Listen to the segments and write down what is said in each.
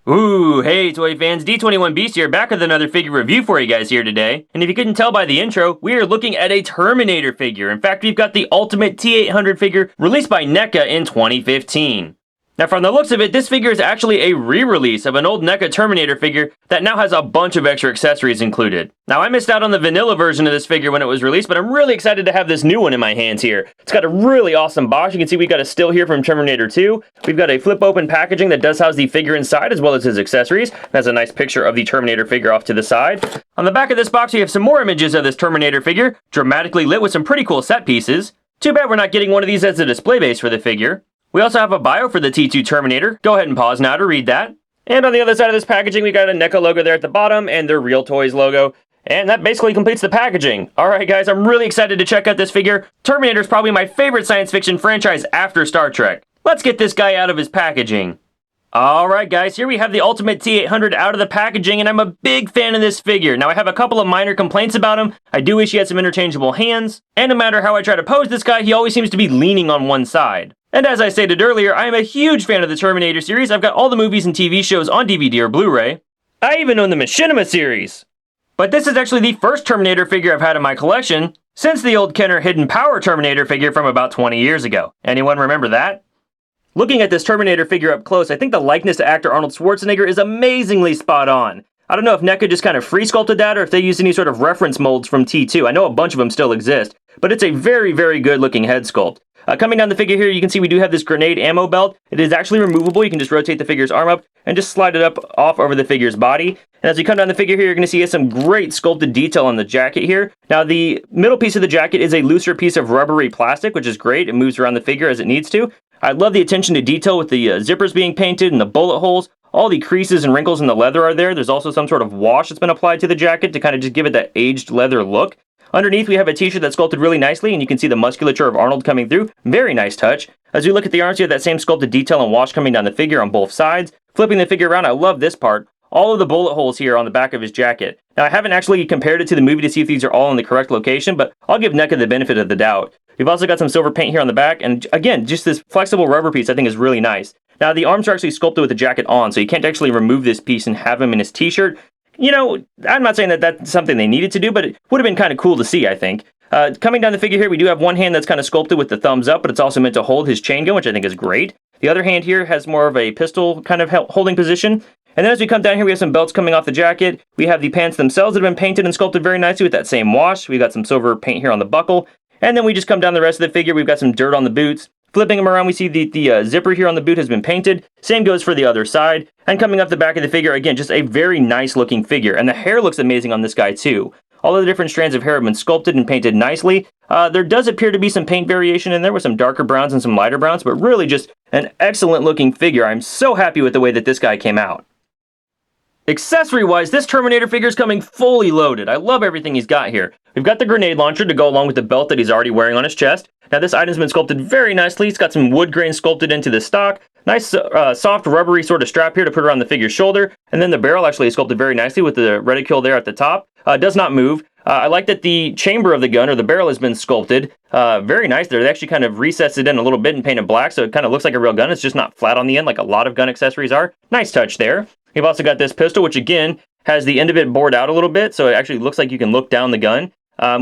Ooh, hey toy fans, D21 Beast here, back with another figure review for you guys here today. And if you couldn't tell by the intro, we are looking at a Terminator figure. In fact, we've got the Ultimate T-800 figure released by NECA in 2015. Now from the looks of it, this figure is actually a re-release of an old NECA Terminator figure that now has a bunch of extra accessories included. Now I missed out on the vanilla version of this figure when it was released, but I'm really excited to have this new one in my hands here. It's got a really awesome box. You can see we've got a still here from Terminator 2. We've got a flip open packaging that does house the figure inside as well as his accessories. It has a nice picture of the Terminator figure off to the side. On the back of this box we have some more images of this Terminator figure, dramatically lit with some pretty cool set pieces. Too bad we're not getting one of these as a display base for the figure. We also have a bio for the T2 Terminator. Go ahead and pause now to read that. And on the other side of this packaging, we got a NECA logo there at the bottom and their Real Toys logo. And that basically completes the packaging. Alright guys, I'm really excited to check out this figure. Terminator is probably my favorite science fiction franchise after Star Trek. Let's get this guy out of his packaging. Alright guys, here we have the Ultimate T-800 out of the packaging, and I'm a big fan of this figure. Now I have a couple of minor complaints about him. I do wish he had some interchangeable hands, and no matter how I try to pose this guy, he always seems to be leaning on one side. And as I stated earlier, I am a huge fan of the Terminator series. I've got all the movies and TV shows on DVD or Blu-ray. I even own the Machinima series. But this is actually the first Terminator figure I've had in my collection since the old Kenner Hidden Power Terminator figure from about 20 years ago. Anyone remember that? Looking at this Terminator figure up close, I think the likeness to actor Arnold Schwarzenegger is amazingly spot on. I don't know if NECA just kind of free sculpted that or if they used any sort of reference molds from T2. I know a bunch of them still exist, but it's a very, very good looking head sculpt. Coming down the figure here, you can see we do have this grenade ammo belt. It is actually removable. You can just rotate the figure's arm up and just slide it up off over the figure's body. And as we come down the figure here, you're going to see some great sculpted detail on the jacket here. Now, the middle piece of the jacket is a looser piece of rubbery plastic, which is great. It moves around the figure as it needs to. I love the attention to detail with the zippers being painted and the bullet holes. All the creases and wrinkles in the leather are there. There's also some sort of wash that's been applied to the jacket to kind of just give it that aged leather look. Underneath, we have a t-shirt that's sculpted really nicely, and you can see the musculature of Arnold coming through. Very nice touch. As we look at the arms, you have that same sculpted detail and wash coming down the figure on both sides. Flipping the figure around, I love this part. All of the bullet holes here on the back of his jacket. Now, I haven't actually compared it to the movie to see if these are all in the correct location, but I'll give NECA the benefit of the doubt. We've also got some silver paint here on the back, and again, just this flexible rubber piece I think is really nice. Now, the arms are actually sculpted with the jacket on, so you can't actually remove this piece and have him in his t-shirt. You know, I'm not saying that that's something they needed to do, but it would have been kind of cool to see, I think. Coming down the figure here, we do have one hand that's kind of sculpted with the thumbs up, but it's also meant to hold his chain gun, which I think is great. The other hand here has more of a pistol kind of holding position. And then as we come down here, we have some belts coming off the jacket. We have the pants themselves that have been painted and sculpted very nicely with that same wash. We've got some silver paint here on the buckle. And then we just come down the rest of the figure. We've got some dirt on the boots. Flipping them around, we see the zipper here on the boot has been painted. Same goes for the other side. And coming up the back of the figure, again, just a very nice looking figure. And the hair looks amazing on this guy too. All of the different strands of hair have been sculpted and painted nicely. There does appear to be some paint variation in there with some darker browns and some lighter browns, but really just an excellent looking figure. I'm so happy with the way that this guy came out. Accessory-wise, this Terminator figure is coming fully loaded. I love everything he's got here. We've got the grenade launcher to go along with the belt that he's already wearing on his chest. Now this item's been sculpted very nicely. It's got some wood grain sculpted into the stock. Nice soft rubbery sort of strap here to put around the figure's shoulder. And then the barrel actually is sculpted very nicely with the reticule there at the top. Does not move. I like that the chamber of the gun, or the barrel, has been sculpted. Very nice there. They actually kind of recessed it in a little bit and painted black, so it kind of looks like a real gun. It's just not flat on the end like a lot of gun accessories are. Nice touch there. We've also got this pistol, which again has the end of it bored out a little bit, so it actually looks like you can look down the gun.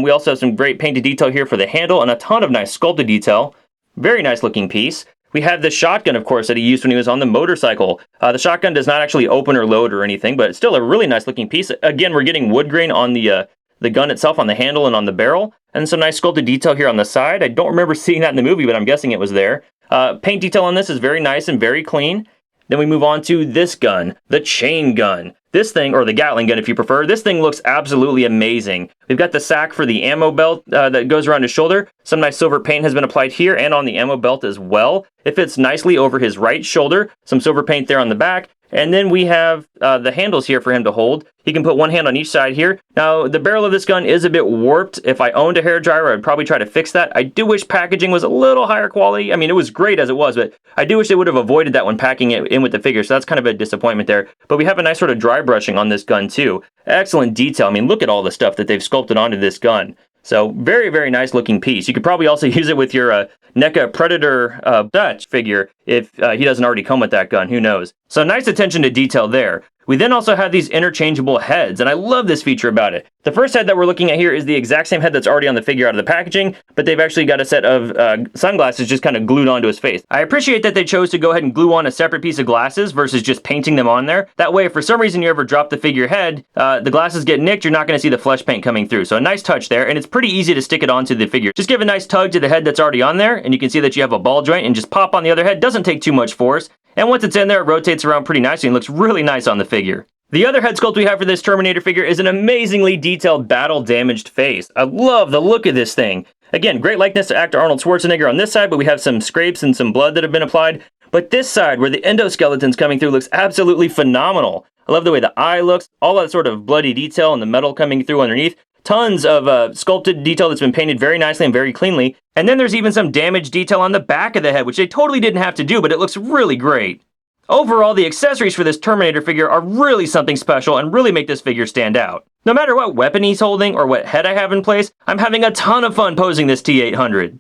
We also have some great painted detail here for the handle and a ton of nice sculpted detail. Very nice looking piece. We have the shotgun, of course, that he used when he was on the motorcycle. The shotgun does not actually open or load or anything, but it's still a really nice looking piece. Again, we're getting wood grain on the gun itself, on the handle and on the barrel, and some nice sculpted detail here on the side. I don't remember seeing that in the movie, but I'm guessing it was there. Paint detail on this is very nice and very clean. Then we move on to this gun, the chain gun. This thing, or the Gatling gun if you prefer, this thing looks absolutely amazing. We've got the sack for the ammo belt that goes around his shoulder. Some nice silver paint has been applied here and on the ammo belt as well. It fits nicely over his right shoulder. Some silver paint there on the back. And then we have the handles here for him to hold. He can put one hand on each side here. Now, the barrel of this gun is a bit warped. If I owned a hairdryer, I'd probably try to fix that. I do wish packaging was a little higher quality. I mean, it was great as it was, but I do wish they would have avoided that when packing it in with the figure, so that's kind of a disappointment there. But we have a nice sort of dry brushing on this gun too. Excellent detail. I mean, look at all the stuff that they've sculpted onto this gun. So very, very nice looking piece. You could probably also use it with your NECA Predator Dutch figure if he doesn't already come with that gun, who knows. So nice attention to detail there. We then also have these interchangeable heads, and I love this feature about it. The first head that we're looking at here is the exact same head that's already on the figure out of the packaging, but they've actually got a set of sunglasses just kind of glued onto his face. I appreciate that they chose to go ahead and glue on a separate piece of glasses versus just painting them on there. That way, if for some reason you ever drop the figure head, the glasses get nicked, you're not going to see the flesh paint coming through. So a nice touch there, and it's pretty easy to stick it onto the figure. Just give a nice tug to the head that's already on there, and you can see that you have a ball joint, and just pop on the other head. Doesn't take too much force, and once it's in there, it rotates around pretty nicely and looks really nice on the figure. The other head sculpt we have for this Terminator figure is an amazingly detailed battle-damaged face. I love the look of this thing. Again, great likeness to actor Arnold Schwarzenegger on this side, but we have some scrapes and some blood that have been applied. But this side, where the endoskeleton's coming through, looks absolutely phenomenal. I love the way the eye looks, all that sort of bloody detail and the metal coming through underneath. Tons of sculpted detail that's been painted very nicely and very cleanly. And then there's even some damaged detail on the back of the head, which they totally didn't have to do, but it looks really great. Overall, the accessories for this Terminator figure are really something special and really make this figure stand out. No matter what weapon he's holding or what head I have in place, I'm having a ton of fun posing this T-800.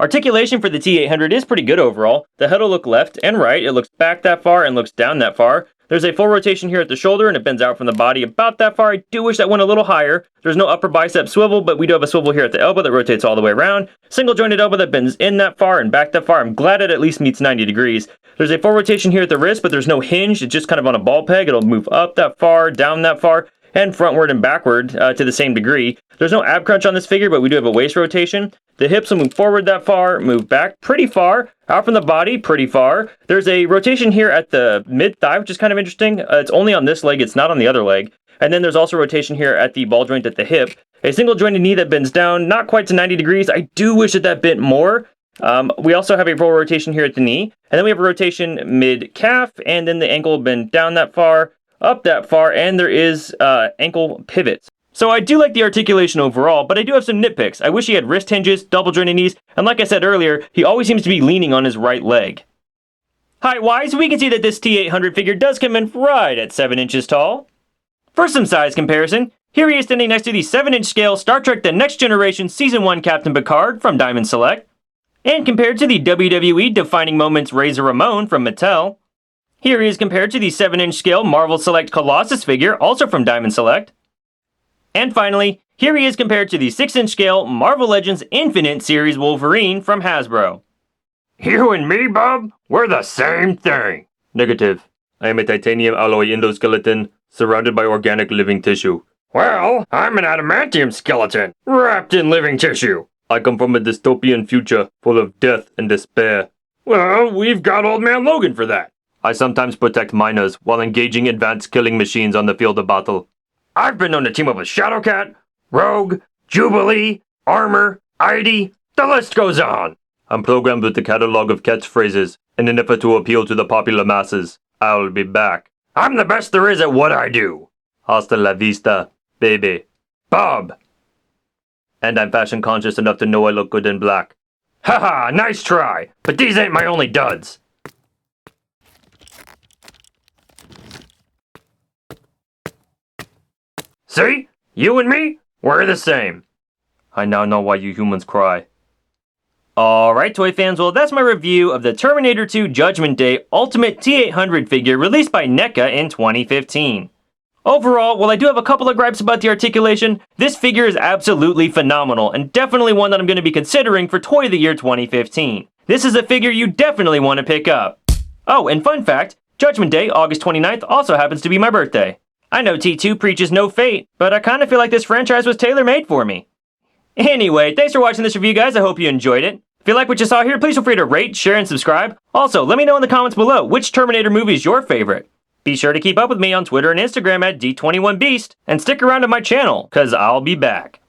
Articulation for the T-800 is pretty good overall. The head will look left and right, it looks back that far and looks down that far. There's a full rotation here at the shoulder and it bends out from the body about that far. I do wish that went a little higher. There's no upper bicep swivel, but we do have a swivel here at the elbow that rotates all the way around. Single jointed elbow that bends in that far and back that far. I'm glad it at least meets 90 degrees. There's a full rotation here at the wrist, but there's no hinge. It's just kind of on a ball peg. It'll move up that far, down that far, and frontward and backward to the same degree. There's no ab crunch on this figure, but we do have a waist rotation. The hips will move forward that far, move back pretty far, out from the body pretty far. There's a rotation here at the mid-thigh, which is kind of interesting. It's only on this leg, it's not on the other leg. And then there's also rotation here at the ball joint at the hip. A single jointed knee that bends down, not quite to 90 degrees. I do wish that that bent more. We also have a full rotation here at the knee. And then we have a rotation mid-calf, and then the ankle will bend down that far, up that far, and there is ankle pivots. So I do like the articulation overall, but I do have some nitpicks. I wish he had wrist hinges, double jointed knees, and like I said earlier, he always seems to be leaning on his right leg. Height-wise, we can see that this T-800 figure does come in right at 7 inches tall. For some size comparison, here he is standing next to the 7-inch scale Star Trek The Next Generation Season 1 Captain Picard from Diamond Select, and compared to the WWE Defining Moments Razor Ramon from Mattel. Here he is compared to the 7-inch scale Marvel Select Colossus figure, also from Diamond Select. And finally, here he is compared to the 6-inch scale Marvel Legends Infinite Series Wolverine from Hasbro. You and me, bub? We're the same thing. Negative. I am a titanium alloy endoskeleton surrounded by organic living tissue. Well, I'm an adamantium skeleton wrapped in living tissue. I come from a dystopian future full of death and despair. Well, we've got Old Man Logan for that. I sometimes protect miners while engaging advanced killing machines on the field of battle. I've been known to team up with Shadowcat, Rogue, Jubilee, Armor, ID, the list goes on. I'm programmed with a catalog of catchphrases in an effort to appeal to the popular masses. I'll be back. I'm the best there is at what I do. Hasta la vista, baby. Bub. And I'm fashion conscious enough to know I look good in black. Haha, nice try, but these ain't my only duds. See? You and me, we're the same. I now know why you humans cry. Alright, toy fans, well that's my review of the Terminator 2 Judgment Day Ultimate T-800 figure released by NECA in 2015. Overall, while I do have a couple of gripes about the articulation, this figure is absolutely phenomenal and definitely one that I'm going to be considering for Toy of the Year 2015. This is a figure you definitely want to pick up. Oh, and fun fact, Judgment Day, August 29th, also happens to be my birthday. I know T2 preaches no fate, but I kind of feel like this franchise was tailor-made for me. Anyway, thanks for watching this review, guys. I hope you enjoyed it. If you like what you saw here, please feel free to rate, share, and subscribe. Also, let me know in the comments below which Terminator movie is your favorite. Be sure to keep up with me on Twitter and Instagram at D21Beast, and stick around to my channel, cause I'll be back.